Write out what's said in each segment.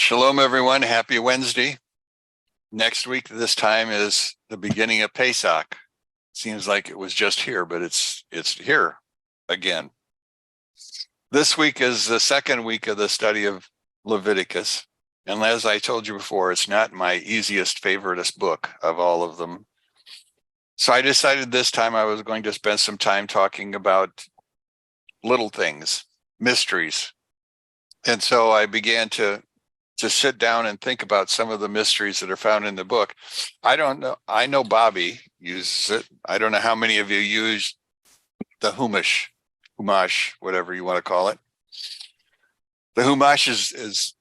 Shalom, everyone. Happy Wednesday. Next week, this time is the beginning of Pesach. Seems like it was just here, but it's here again. This week is the second week of the study of Leviticus. And as I told you before, it's not my easiest, favoriteest book of all of them. So I decided this time I was going to spend some time talking about little things, mysteries. And so I began to sit down and think about some of the mysteries that are found in the book. I don't know. I know Bobby uses it. I don't know how many of you use the Humash, whatever you want to call it. The Humash is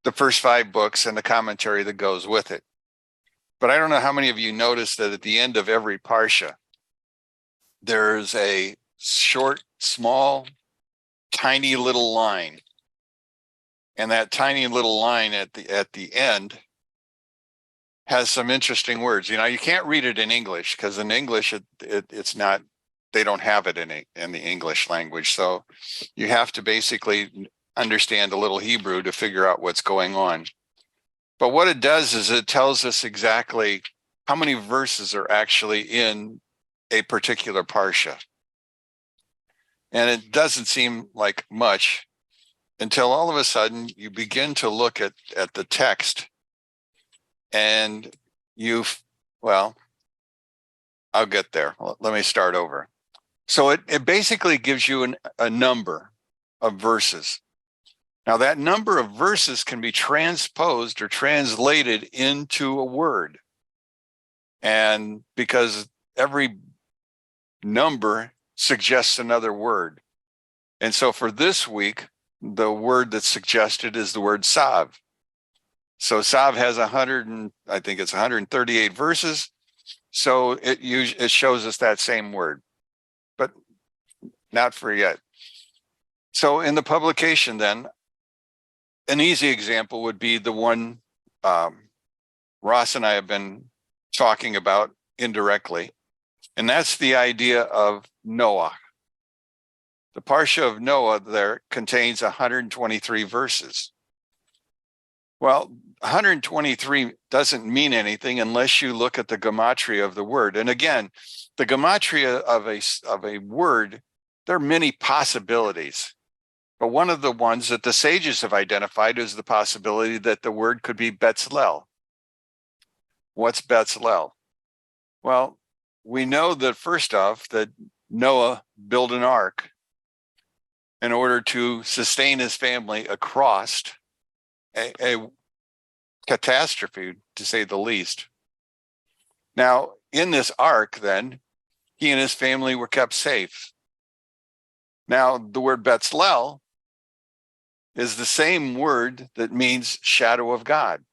the first 5 books and the commentary that goes with it. But I don't know how many of you noticed that at the end of every Parsha, there's a short, small, tiny little line. And that tiny little line at the end has some interesting words. You know, you can't read it in English because in English it's not. They don't have it in the English language. So you have to basically understand a little Hebrew to figure out what's going on. But what it does is it tells us exactly how many verses are actually in a particular parsha, and it doesn't seem like much until all of a sudden you begin to look at the text and well, I'll get there. Let me start over. So it basically gives you a number of verses. Now that number of verses can be transposed or translated into a word. And because every number suggests another word. And so for this week, the word that's suggested is the word Tzav. So Tzav has 138 verses. So it shows us that same word, but not for yet. So in the publication then, an easy example would be the one Ross and I have been talking about indirectly, and that's the idea of Noah. The Parsha of Noah there contains 123 verses. Well, 123 doesn't mean anything unless you look at the gematria of the word. And again, the gematria of a word, there are many possibilities. But one of the ones that the sages have identified is the possibility that the word could be Betzalel. What's Betzalel? Well, we know that first off that Noah built an ark in order to sustain his family across a catastrophe, to say the least. Now, in this ark, then, he and his family were kept safe. Now, the word Betzalel is the same word that means shadow of God.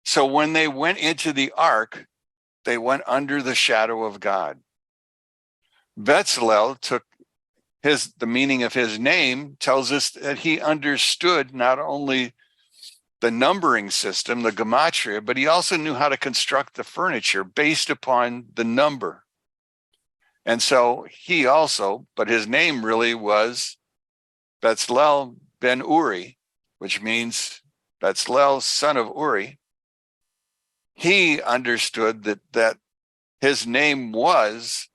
So when they went into the ark, they went under the shadow of God. Betzalel took the meaning of his name tells us that he understood not only the numbering system, the gematria, but he also knew how to construct the furniture based upon the number. And so but his name really was Betzalel ben Uri, which means Betzalel, son of Uri. He understood that his name was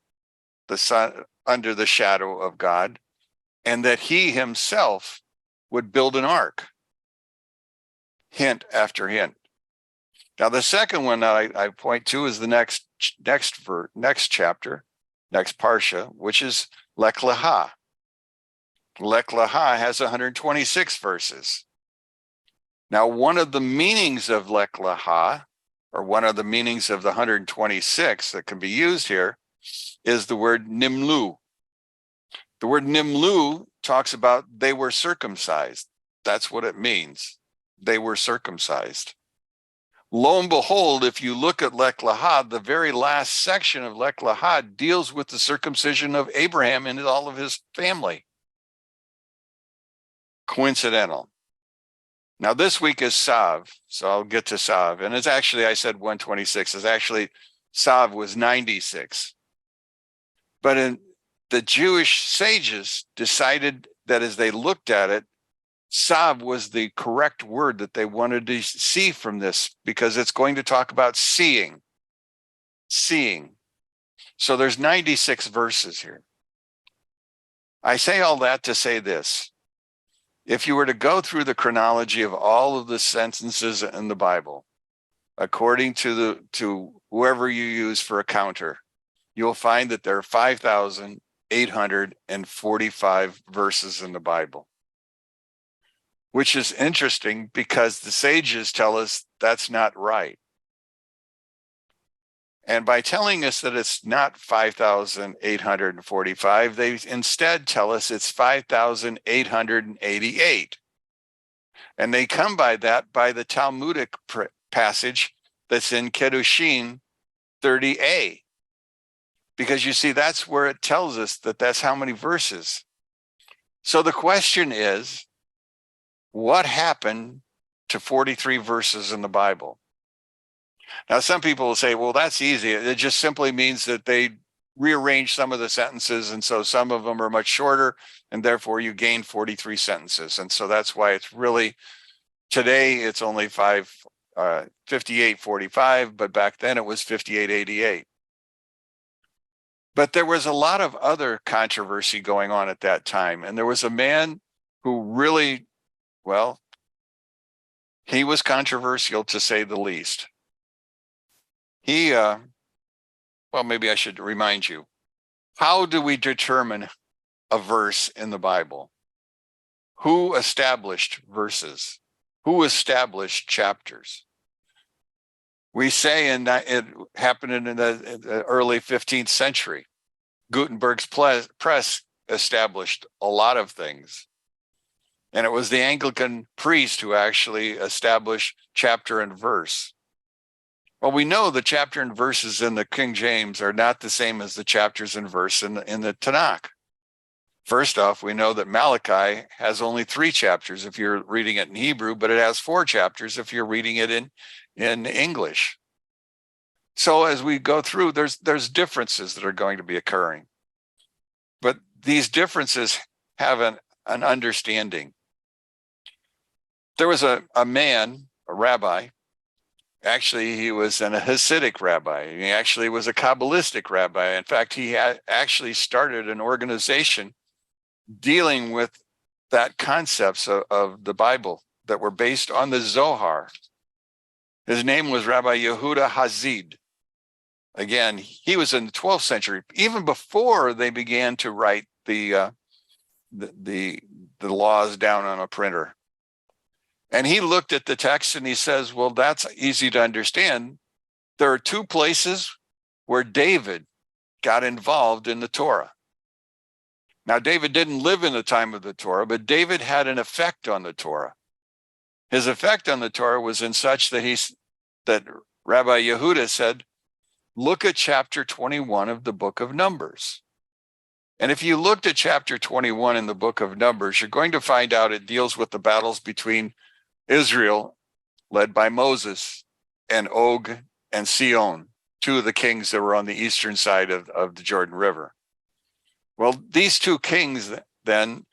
the son under the shadow of God, and that he himself would build an ark. Hint after hint. Now, the second one that I point to is the next chapter, next parsha, which is Lech Lecha. Lech Lecha has 126 verses. Now, one of the meanings of Lech Lecha, or one of the meanings of the 126 that can be used here, is the word nimlu. The word nimlu talks about they were circumcised. That's what it means. They were circumcised. Lo and behold, if you look at Lech Lecha, the very last section of Lech Lecha deals with the circumcision of Abraham and all of his family. Coincidental. Now this week is Tzav, so I'll get to Tzav. And it's actually, I said 126. It's actually, Tzav was 96. But the Jewish sages decided that as they looked at it, Tzav was the correct word that they wanted to see from this, because it's going to talk about seeing. So there's 96 verses here. I say all that to say this. If you were to go through the chronology of all of the sentences in the Bible, according to whoever you use for a counter, you'll find that there are 5,845 verses in the Bible, which is interesting because the sages tell us that's not right. And by telling us that it's not 5,845, they instead tell us it's 5,888. And they come by that by the Talmudic passage that's in Kedushin 30a. Because you see, that's where it tells us that that's how many verses. So the question is, what happened to 43 verses in the Bible? Now, some people will say, well, that's easy. It just simply means that they rearrange some of the sentences. And so some of them are much shorter, and therefore you gain 43 sentences. And so that's why it's really, today it's only 58:45, but back then it was 58:88. But there was a lot of other controversy going on at that time. And there was a man who really, well, he was controversial to say the least. He, well, maybe I should remind you, how do we determine a verse in the Bible? Who established verses? Who established chapters? We say it happened in the early 15th century. Gutenberg's press established a lot of things. And it was the Anglican priest who actually established chapter and verse. Well, we know the chapter and verses in the King James are not the same as the chapters and verse in the Tanakh. First off, we know that Malachi has only 3 chapters if you're reading it in Hebrew, but it has 4 chapters if you're reading it in English. So as we go through, there's differences that are going to be occurring. But these differences have an understanding. There was a man, a rabbi. Actually, he was a Hasidic rabbi. He actually was a Kabbalistic rabbi. In fact, he had actually started an organization dealing with that concepts of the Bible that were based on the Zohar. His name was Rabbi Yehuda Hazid. Again, he was in the 12th century, even before they began to write the laws down on a printer. And he looked at the text and he says, well, that's easy to understand. There are 2 places where David got involved in the Torah. Now, David didn't live in the time of the Torah, but David had an effect on the Torah. His effect on the Torah was in such that Rabbi Yehuda said, look at chapter 21 of the book of Numbers. And if you looked at chapter 21 in the book of Numbers, you're going to find out it deals with the battles between Israel, led by Moses, and Og and Sihon, 2 of the kings that were on the eastern side of the Jordan River. Well, these 2 kings then,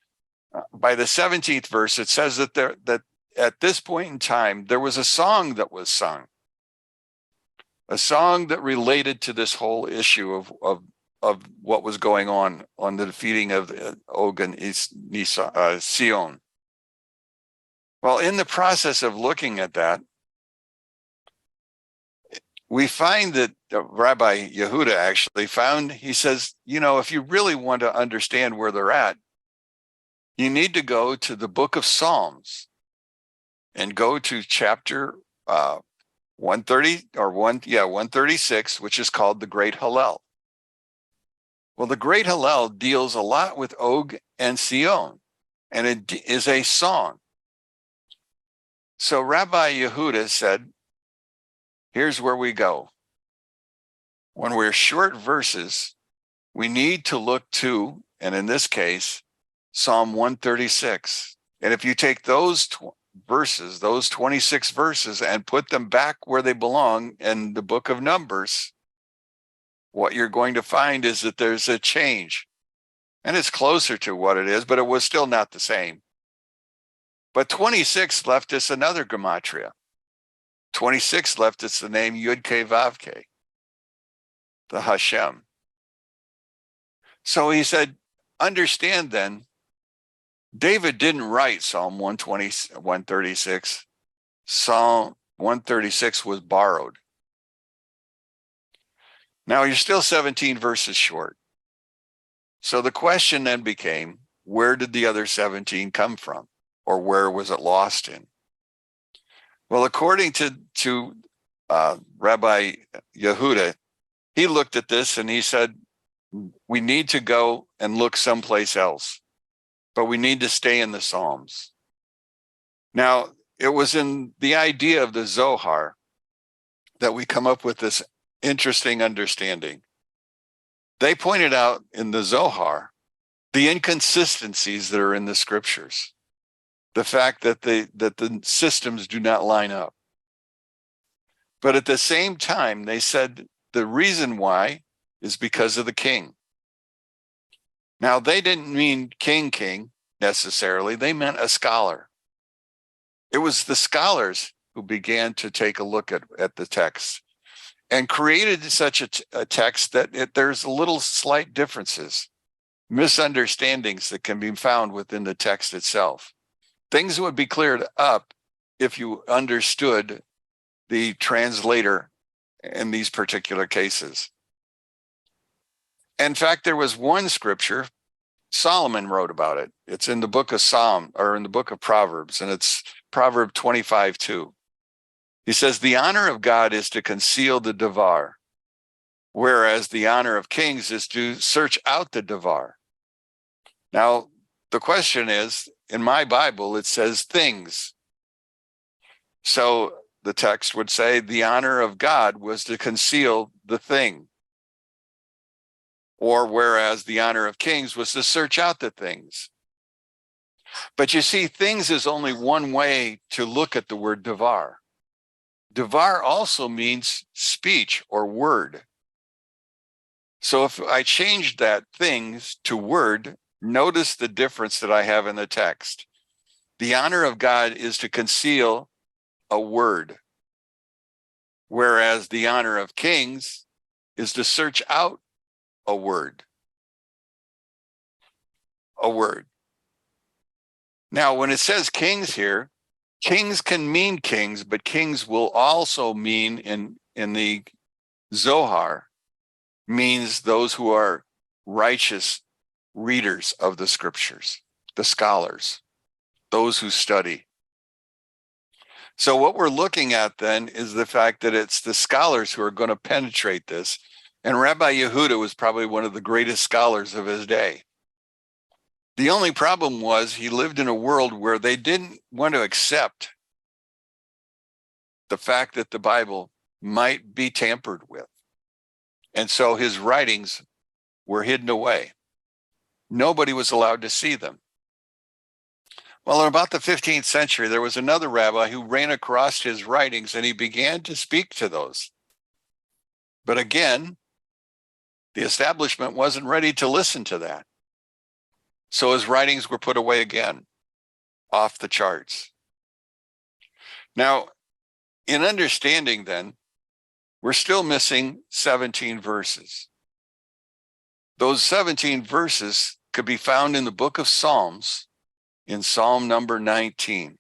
by the 17th verse, it says that at this point in time, there was a song that was sung. A song that related to this whole issue of what was going on the defeating of Og and Sihon. Well, in the process of looking at that, we find that Rabbi Yehuda actually found, he says, if you really want to understand where they're at, you need to go to the book of Psalms and go to chapter 136, which is called the Great Hallel. Well, the Great Hallel deals a lot with Og and Sihon, and it is a song. So Rabbi Yehuda said, here's where we go. When we're short verses, we need to look to, and in this case, Psalm 136. And if you take those verses, those 26 verses, and put them back where they belong in the book of Numbers, what you're going to find is that there's a change. And it's closer to what it is, but it was still not the same. But 26 left us another gematria. 26 left us the name Yud-Ke Vav-Ke, the Hashem. So he said, understand then, David didn't write Psalm 136. Psalm 136 was borrowed. Now you're still 17 verses short. So the question then became, where did the other 17 come from? Or where was it lost in? Well, according to Rabbi Yehuda, he looked at this and he said, we need to go and look someplace else, but we need to stay in the Psalms. Now, it was in the idea of the Zohar that we come up with this interesting understanding. They pointed out in the Zohar the inconsistencies that are in the scriptures, the fact that the systems do not line up. But at the same time, they said the reason why is because of the king. Now, they didn't mean king necessarily. They meant a scholar. It was the scholars who began to take a look at the text and created such a text that there's little slight differences, misunderstandings that can be found within the text itself. Things would be cleared up if you understood the translator in these particular cases. In fact, there was one scripture, Solomon wrote about it. It's in the book of in the book of Proverbs, and it's Proverb 25:2. He says, the honor of God is to conceal the davar, whereas the honor of kings is to search out the davar. Now, the question is, in my Bible, it says things. So the text would say the honor of God was to conceal the thing. Or whereas the honor of kings was to search out the things. But you see, things is only one way to look at the word davar. Davar also means speech or word. So if I changed that things to word, notice the difference that I have in the text. The honor of God is to conceal a word, whereas the honor of kings is to search out a word. A word. Now, when it says kings here, kings can mean kings, but kings will also mean in the Zohar, means those who are righteous readers of the scriptures, the scholars, those who study. So what we're looking at then is the fact that it's the scholars who are going to penetrate this. And Rabbi Yehuda was probably one of the greatest scholars of his day. The only problem was he lived in a world where they didn't want to accept the fact that the Bible might be tampered with. And so his writings were hidden away. Nobody was allowed to see them. Well, in about the 15th century, there was another rabbi who ran across his writings and he began to speak to those. But again, the establishment wasn't ready to listen to that. So his writings were put away again, off the charts. Now, in understanding then, we're still missing 17 verses. Those 17 verses could be found in the book of Psalms, in Psalm number 19.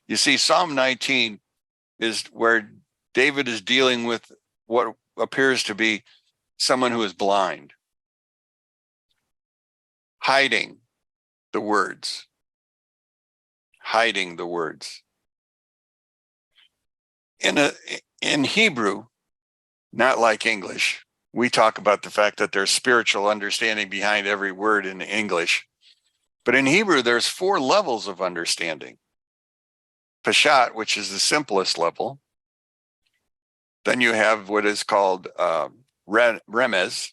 You see, Psalm 19 is where David is dealing with what appears to be someone who is blind, hiding the words, hiding the words. In Hebrew, not like English, we talk about the fact that there's spiritual understanding behind every word in English. But in Hebrew, there's 4 levels of understanding. Peshat, which is the simplest level. Then you have what is called remez,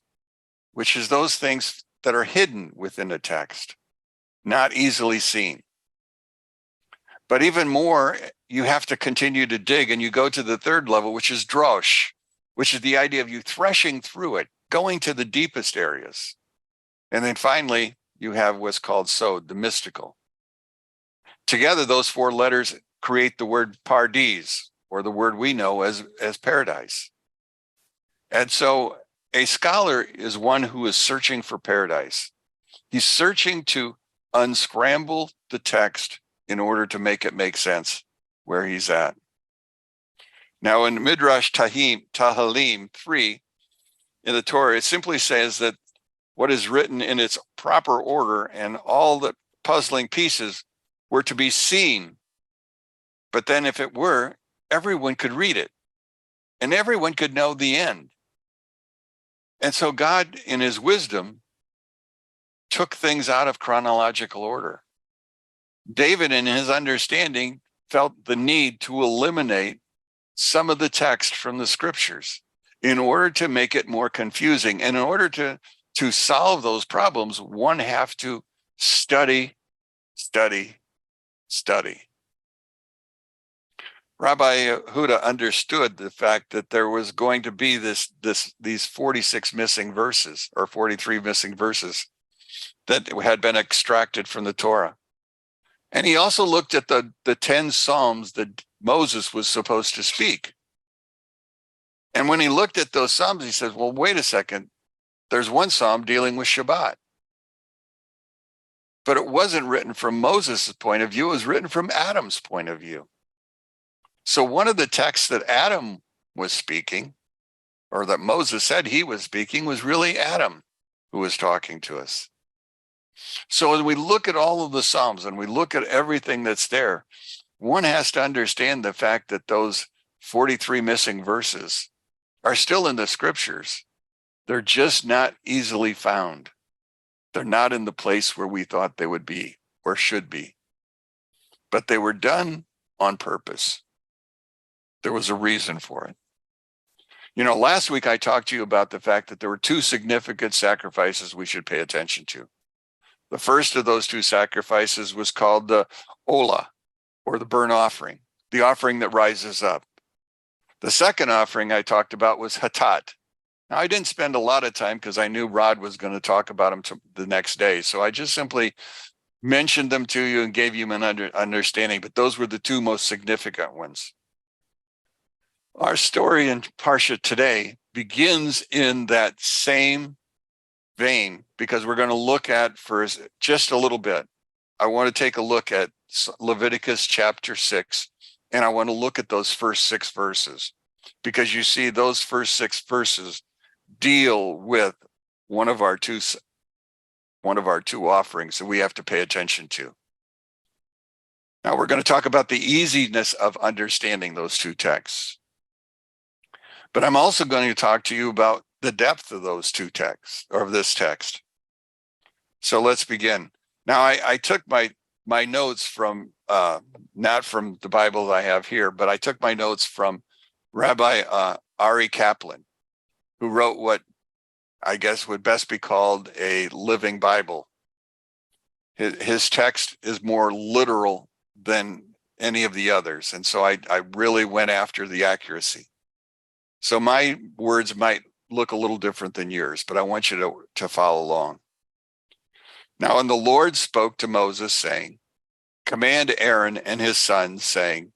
which is those things that are hidden within a text, not easily seen. But even more, you have to continue to dig, and you go to the 3rd level, which is drosh, which is the idea of you threshing through it, going to the deepest areas. And then finally, you have what's called sod, the mystical. Together, those four letters create the word Pardes, or the word we know as paradise. And so a scholar is one who is searching for paradise. He's searching to unscramble the text in order to make it make sense where he's at. Now, in Midrash Tahalim 3 in the Torah, it simply says that what is written in its proper order and all the puzzling pieces were to be seen. But then if it were, everyone could read it and everyone could know the end. And so God, in his wisdom, took things out of chronological order. David, in his understanding, felt the need to eliminate some of the text from the scriptures in order to make it more confusing. And in order to solve those problems, one have to study. Rabbi Huda understood the fact that there was going to be these 46 missing verses, or 43 missing verses that had been extracted from the Torah. And he also looked at the 10 Psalms that Moses was supposed to speak. And when he looked at those Psalms, he says, well, wait a second. There's one Psalm dealing with Shabbat. But it wasn't written from Moses' point of view. It was written from Adam's point of view. So one of the texts that Adam was speaking, or that Moses said he was speaking, was really Adam who was talking to us. So as we look at all of the Psalms and we look at everything that's there, one has to understand the fact that those 43 missing verses are still in the scriptures. They're just not easily found. They're not in the place where we thought they would be or should be. But they were done on purpose. There was a reason for it. You know, last week I talked to you about the fact that there were two significant sacrifices we should pay attention to. The first of those two sacrifices was called the Olah, or the burnt offering, the offering that rises up. The second offering I talked about was Hatat. Now, I didn't spend a lot of time because I knew Rod was going to talk about them the next day. So I just simply mentioned them to you and gave you an understanding, but those were the two most significant ones. Our story in Parsha today begins in that same vein, because we're going to look at, for just a little bit, I want to take a look at Leviticus chapter 6, and I want to look at those first 6 verses, because you see those first 6 verses deal with one of our two offerings that we have to pay attention to. Now we're going to talk about the easiness of understanding those two texts. But I'm also going to talk to you about the depth of those two texts, or of this text. So let's begin. Now I took my notes from, not from the Bible that I have here, but I took my notes from Rabbi Ari Kaplan, who wrote what I guess would best be called a living Bible. His text is more literal than any of the others. And so I really went after the accuracy. So my words might look a little different than yours, but I want you to follow along. Now, and the Lord spoke to Moses, saying, command Aaron and his sons, saying,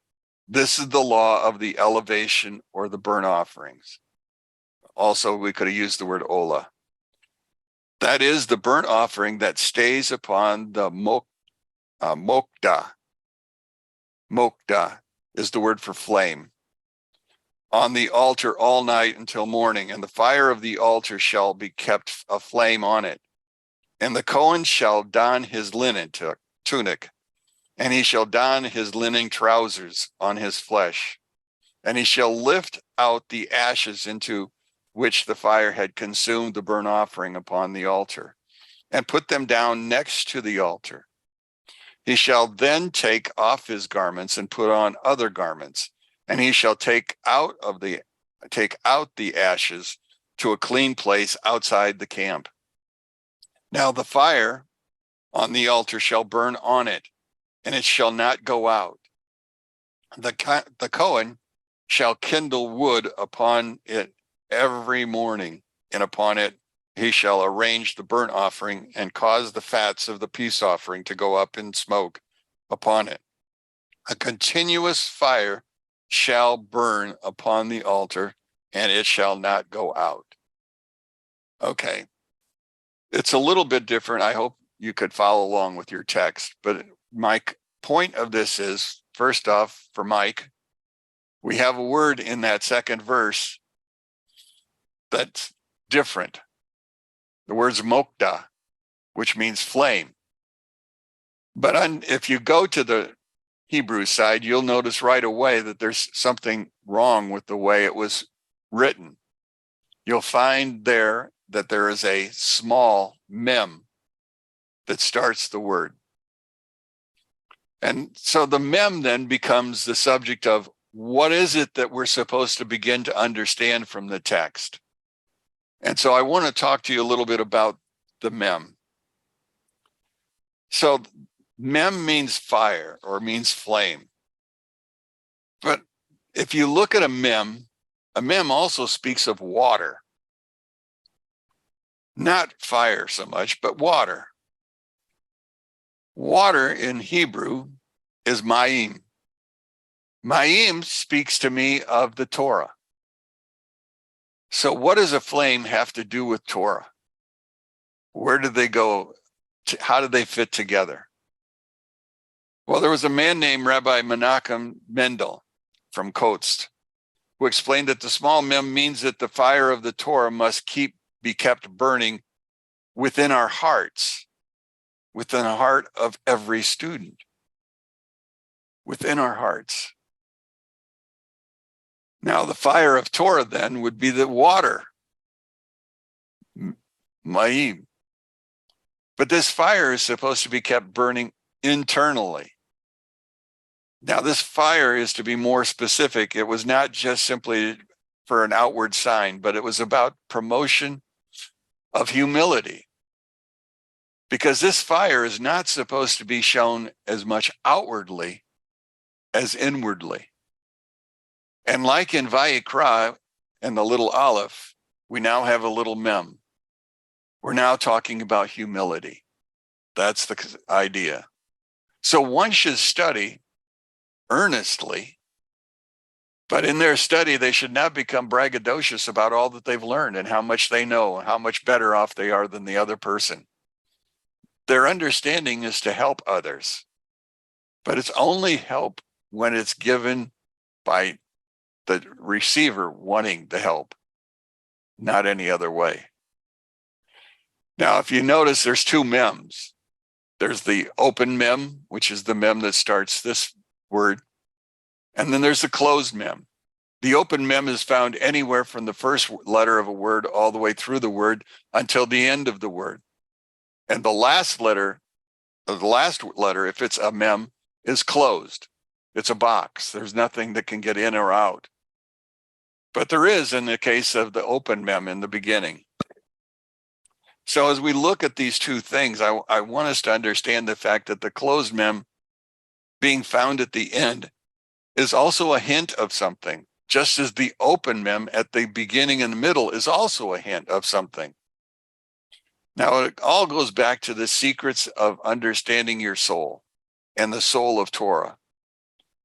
this is the law of the elevation or the burnt offerings. Also, we could have used the word Olah. That is the burnt offering that stays upon the mokdah. Mokdah is the word for flame. On the altar all night until morning, and the fire of the altar shall be kept aflame on it. And the Cohen shall don his linen tunic, and he shall don his linen trousers on his flesh, and he shall lift out the ashes into which the fire had consumed the burnt offering upon the altar, and put them down next to the altar. He shall then take off his garments and put on other garments, and he shall take out the ashes to a clean place outside the camp. Now the fire on the altar shall burn on it, and it shall not go out. The Cohen shall kindle wood upon it every morning, and upon it he shall arrange the burnt offering and cause the fats of the peace offering to go up in smoke upon it. A continuous fire shall burn upon the altar, and it shall not go out. Okay. It's a little bit different. I hope you could follow along with your text. But my point of this is, first off, for Mike, we have a word in that second verse that's different. The word's mokda, which means flame. But if you go to the Hebrew side, you'll notice right away that there's something wrong with the way it was written. You'll find there that there is a small mem that starts the word. And so the mem then becomes the subject of what is it that we're supposed to begin to understand from the text. And so I want to talk to you a little bit about the mem. So mem means fire or means flame. But if you look at a mem also speaks of water. Not fire so much, but water. Water in Hebrew is ma'im. Ma'im speaks to me of the Torah. So what does a flame have to do with Torah? Where did they go? How did they fit together? Well, there was a man named Rabbi Menachem Mendel from Kotsk who explained that the small mem means that the fire of the Torah must be kept burning within our hearts, within the heart of every student, within our hearts. Now, the fire of Torah then would be the water, ma'im. But this fire is supposed to be kept burning internally. Now, this fire is to be more specific. It was not just simply for an outward sign, but it was about promotion of humility. Because this fire is not supposed to be shown as much outwardly as inwardly. And like in Vayikra and the little aleph, we now have a little mem. We're now talking about humility. That's the idea. So one should study earnestly, but in their study, they should not become braggadocious about all that they've learned and how much they know and how much better off they are than the other person. Their understanding is to help others, but it's only help when it's given by the receiver wanting the help, not any other way. Now, if you notice, there's two mems. There's the open mem, which is the mem that starts this word, and then there's the closed mem. The open mem is found anywhere from the first letter of a word all the way through the word until the end of the word. And the last letter, if it's a mem, is closed. It's a box. There's nothing that can get in or out. But there is in the case of the open mem in the beginning. So as we look at these two things, I want us to understand the fact that the closed mem being found at the end is also a hint of something, just as the open mem at the beginning and the middle is also a hint of something. Now, it all goes back to the secrets of understanding your soul and the soul of Torah.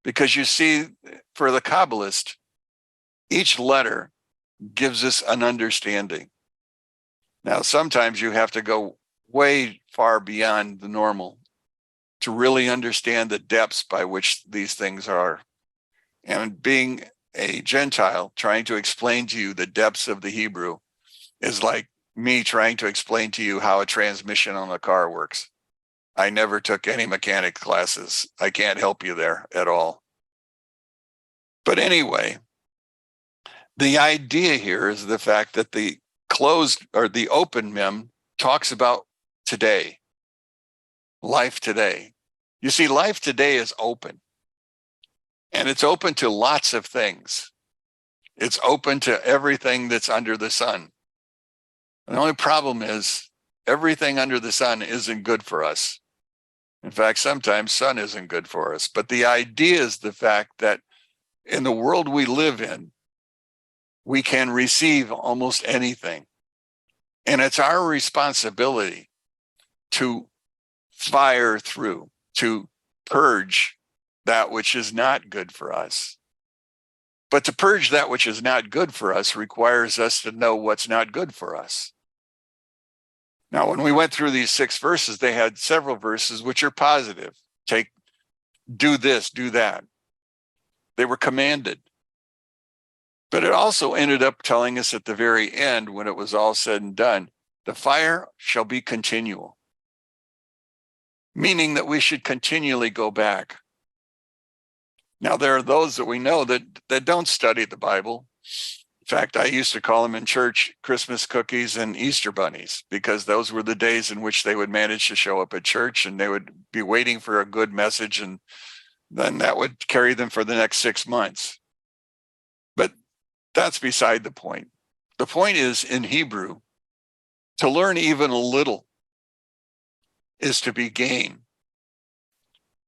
Because you see, for the Kabbalist, each letter gives us an understanding. Now, sometimes you have to go way far beyond the normal to really understand the depths by which these things are. And being a Gentile, trying to explain to you the depths of the Hebrew is like me trying to explain to you how a transmission on a car works. I never took any mechanic classes. I can't help you there at all. But anyway, the idea here is the fact that the closed or the open mem talks about today, life today. You see, life today is open, and it's open to lots of things. It's open to everything that's under the sun. The only problem is everything under the sun isn't good for us. In fact, sometimes sun isn't good for us. But the idea is the fact that in the world we live in, we can receive almost anything. And it's our responsibility to fire through, to purge that which is not good for us. But to purge that which is not good for us requires us to know what's not good for us. Now, when we went through these 6 verses, they had several verses which are positive. Do this, do that. They were commanded. But it also ended up telling us at the very end, when it was all said and done, the fire shall be continual. Meaning that we should continually go back. Now, there are those that we know that don't study the Bible. In fact, I used to call them in church Christmas cookies and Easter bunnies, because those were the days in which they would manage to show up at church, and they would be waiting for a good message, and then that would carry them for the next 6 months. But that's beside the point. The point is, in Hebrew, to learn even a little is to be gain,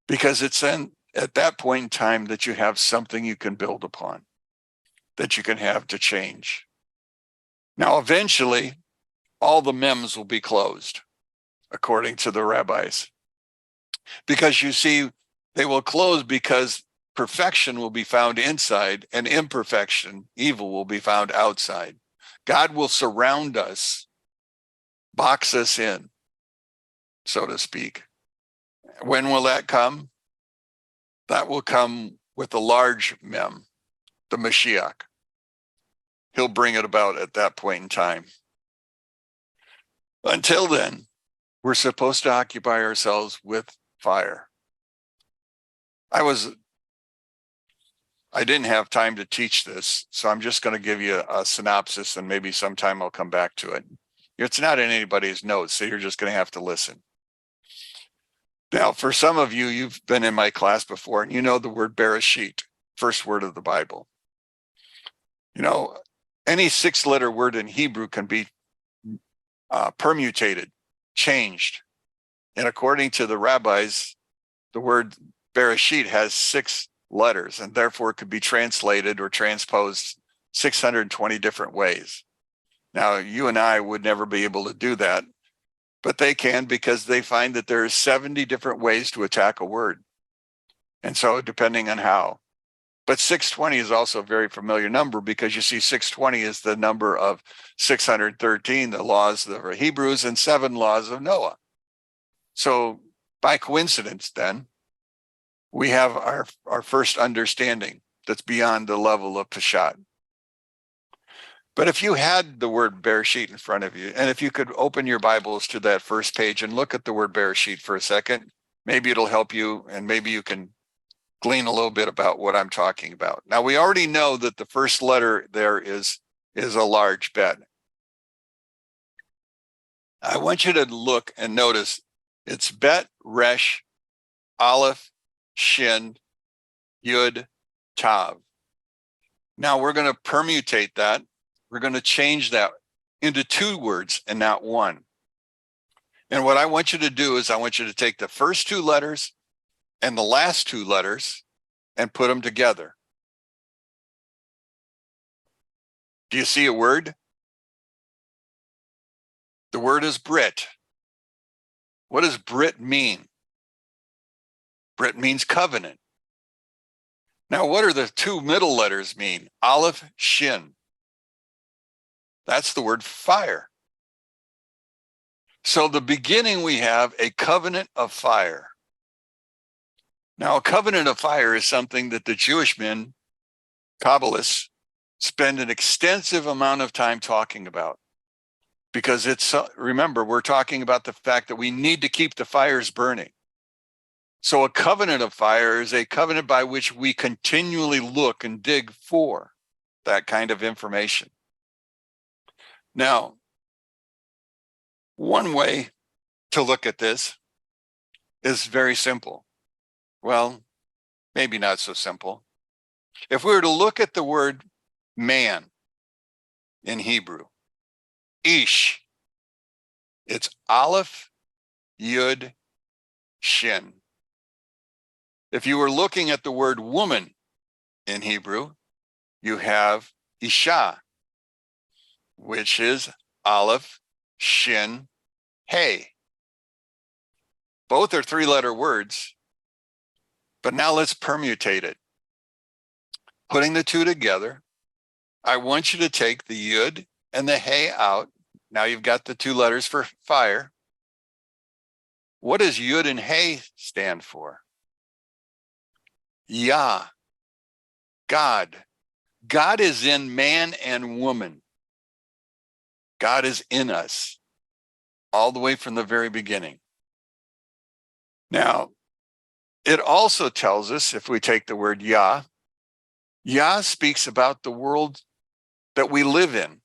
because it's then at that point in time that you have something you can build upon, that you can have to change. Now, eventually, all the mems will be closed, according to the rabbis. Because you see, they will close because perfection will be found inside, and imperfection, evil, will be found outside. God will surround us, box us in, so to speak. When will that come? That will come with a large mem, the Mashiach. He'll bring it about at that point in time. Until then, we're supposed to occupy ourselves with fire. I didn't have time to teach this, so I'm just going to give you a synopsis, and maybe sometime I'll come back to it. It's not in anybody's notes, so you're just going to have to listen. Now, for some of you, you've been in my class before, and you know the word Bereshit, first word of the Bible. You know, any 6-letter word in Hebrew can be permutated, changed. And according to the rabbis, the word Bereshit has 6 letters, and therefore it could be translated or transposed 620 different ways. Now, you and I would never be able to do that, but they can, because they find that there are 70 different ways to attack a word. And so depending on how. But 620 is also a very familiar number, because you see 620 is the number of 613, the laws of the Hebrews, and 7 laws of Noah. So by coincidence, then, we have our first understanding that's beyond the level of Peshat. But if you had the word Bereshit in front of you, and if you could open your Bibles to that first page and look at the word Bereshit for a second, maybe it'll help you, and maybe you can glean a little bit about what I'm talking about. Now, we already know that the first letter there is a large bet. I want you to look and notice it's Bet, Resh, Aleph, Shin, Yud, Tav. Now we're going to permutate that. We're going to change that into 2 words and not 1. And what I want you to do is I want you to take the first 2 letters and the last 2 letters and put them together. Do you see a word? The word is Brit. What does Brit mean? Brit means covenant. Now, what are the 2 middle letters mean? Aleph, Shin. That's the word fire. So the beginning, we have a covenant of fire. Now, a covenant of fire is something that the Jewish men, Kabbalists, spend an extensive amount of time talking about. Because remember, we're talking about the fact that we need to keep the fires burning. So a covenant of fire is a covenant by which we continually look and dig for that kind of information. Now, one way to look at this is very simple. Well, maybe not so simple. If we were to look at the word man in Hebrew, Ish, it's Aleph, Yud, Shin. If you were looking at the word woman in Hebrew, you have Isha, which is Aleph, Shin, Hey. Both are 3-letter words, But now let's permutate it. Putting the two together, I want you to take the yud and the hey out. Now you've got the two letters for fire. What does yud and hey stand for? Yah, God. God is in man and woman. God is in us all the way from the very beginning. Now, it also tells us, if we take the word Yah, Yah speaks about the world that we live in,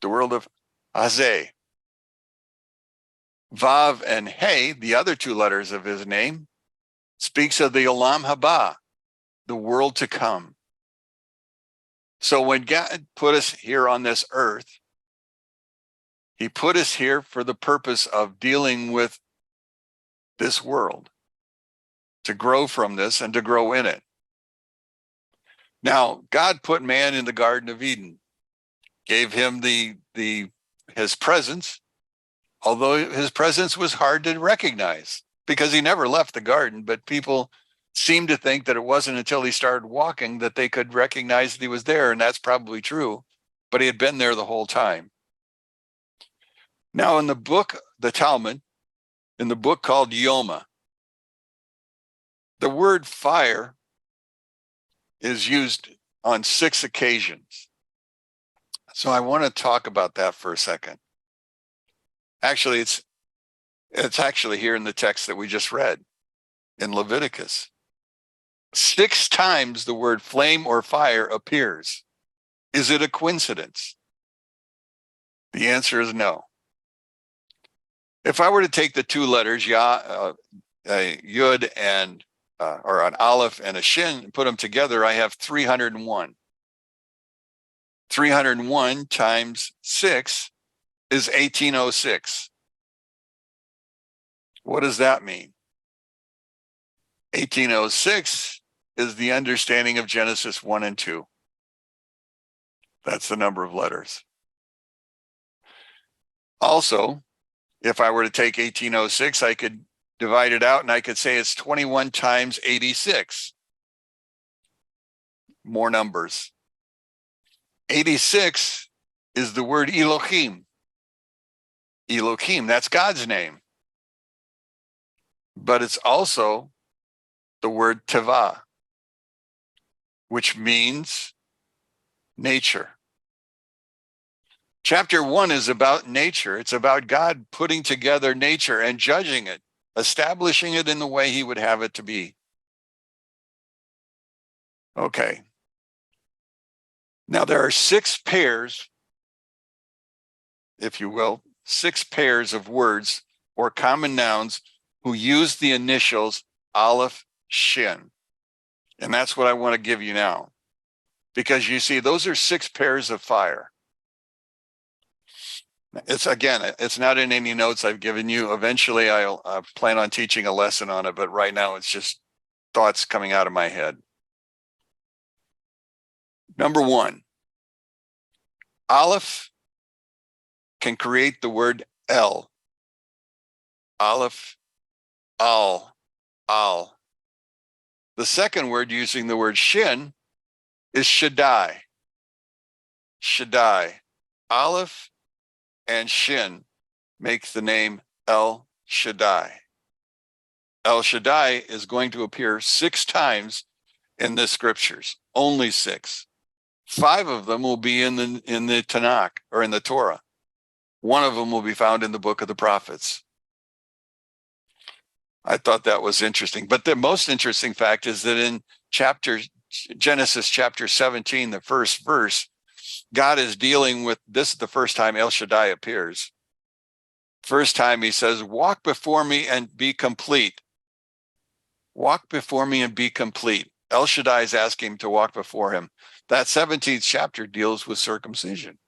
the world of Hazeh. Vav and Hey, the other two letters of his name, speaks of the Olam Haba, the world to come. So when God put us here on this earth, he put us here for the purpose of dealing with this world, to grow from this and to grow in it. Now, God put man in the Garden of Eden, gave him his presence, although his presence was hard to recognize because he never left the garden, but people seemed to think that it wasn't until he started walking that they could recognize that he was there, and that's probably true, but he had been there the whole time. Now in the book, the Talmud, in the book called Yoma, the word fire is used on 6 occasions. So I want to talk about that for a second. Actually, it's actually here in the text that we just read in Leviticus. 6 times the word flame or fire appears. Is it a coincidence? The answer is no. If I were to take the two letters, Yud and or an Aleph and a Shin, and put them together, I have 301. 301 times 6 is 1806. What does that mean? 1806 is the understanding of Genesis 1 and 2. That's the number of letters. Also, if I were to take 1806, I could divide it out and I could say it's 21 times 86. More numbers. 86 is the word Elohim. Elohim, that's God's name. But it's also the word Teva, which means nature. Chapter 1 is about nature. It's about God putting together nature and judging it, establishing it in the way he would have it to be. Okay. Now there are 6 pairs, if you will, 6 pairs of words or common nouns who use the initials Aleph, Shin. And that's what I want to give you now. Because you see, those are 6 pairs of fire. It's not in any notes I've given you. Eventually, I'll plan on teaching a lesson on it, but right now it's just thoughts coming out of my head. Number 1, Aleph can create the word El. Aleph, Al, Al. The second word using the word Shin is Shaddai. Shaddai. Aleph and Shin make the name El Shaddai. El Shaddai is going to appear 6 times in the scriptures, only 6. 5 of them will be in the Tanakh or in the Torah. 1 of them will be found in the book of the prophets. I thought that was interesting. But the most interesting fact is that in Genesis chapter 17, the first verse, God is dealing with this. The first time El Shaddai appears. First time he says, walk before me and be complete. Walk before me and be complete. El Shaddai is asking him to walk before him. That 17th chapter deals with circumcision.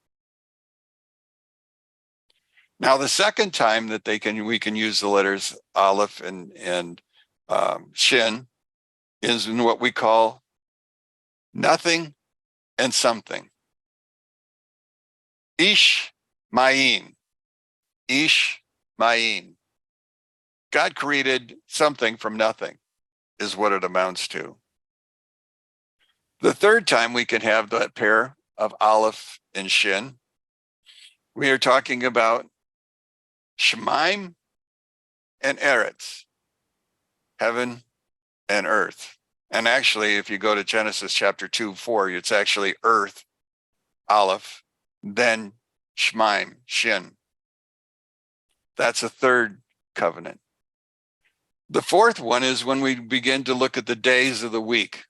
Now, the second time that we can use the letters Aleph and Shin is in what we call nothing and something. Ish Ma'in. Ish Ma'in. God created something from nothing. is what it amounts to. The third time we can have that pair of Aleph and Shin, we are talking about Shemaim and Eretz, heaven and earth. And actually, if you go to Genesis chapter 2:4, it's actually earth, Aleph, then Shemaim, Shin. That's a third covenant. The fourth one is when we begin to look at the days of the week.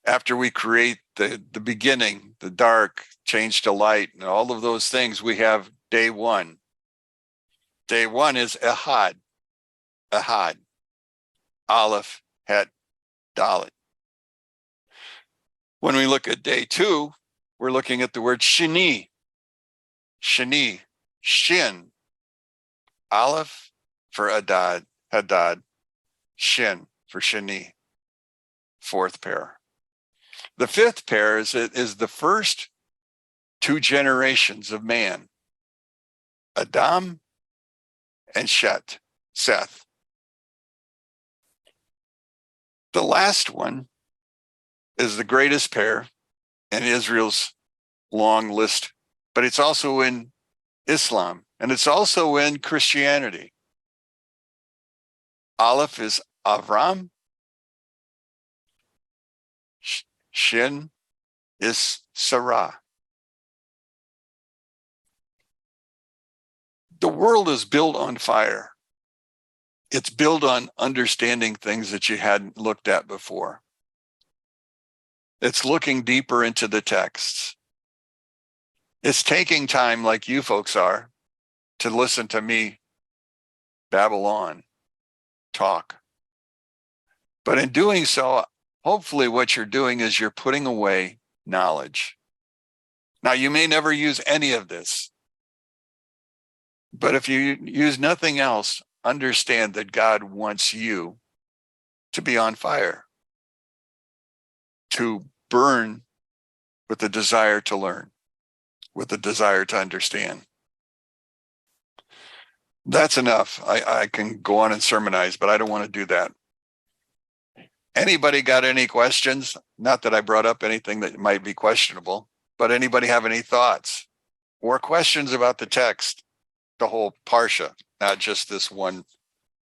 After we create the beginning, the dark, change to light, and all of those things, we have day one. Day one is Ahad, Aleph, Het, Dalet. When we look at day two, we're looking at the word Shini, Shin, Aleph for Hadad, Shin for Shini, fourth pair. The fifth pair is the first two generations of man, Adam and Seth. The last one is the greatest pair in Israel's long list, but it's also in Islam, and it's also in Christianity. Aleph is Avram, Shin is Sarah. The world is built on fire. It's built on understanding things that you hadn't looked at before. It's looking deeper into the texts. It's taking time, like you folks are, to listen to me babble on, talk. But in doing so, hopefully what you're doing is you're putting away knowledge. Now, you may never use any of this, but if you use nothing else, understand that God wants you to be on fire, to burn with the desire to learn, with the desire to understand. That's enough. I can go on and sermonize, but I don't want to do that. Anybody got any questions? Not that I brought up anything that might be questionable, but anybody have any thoughts or questions about the text, the whole Parsha, not just this one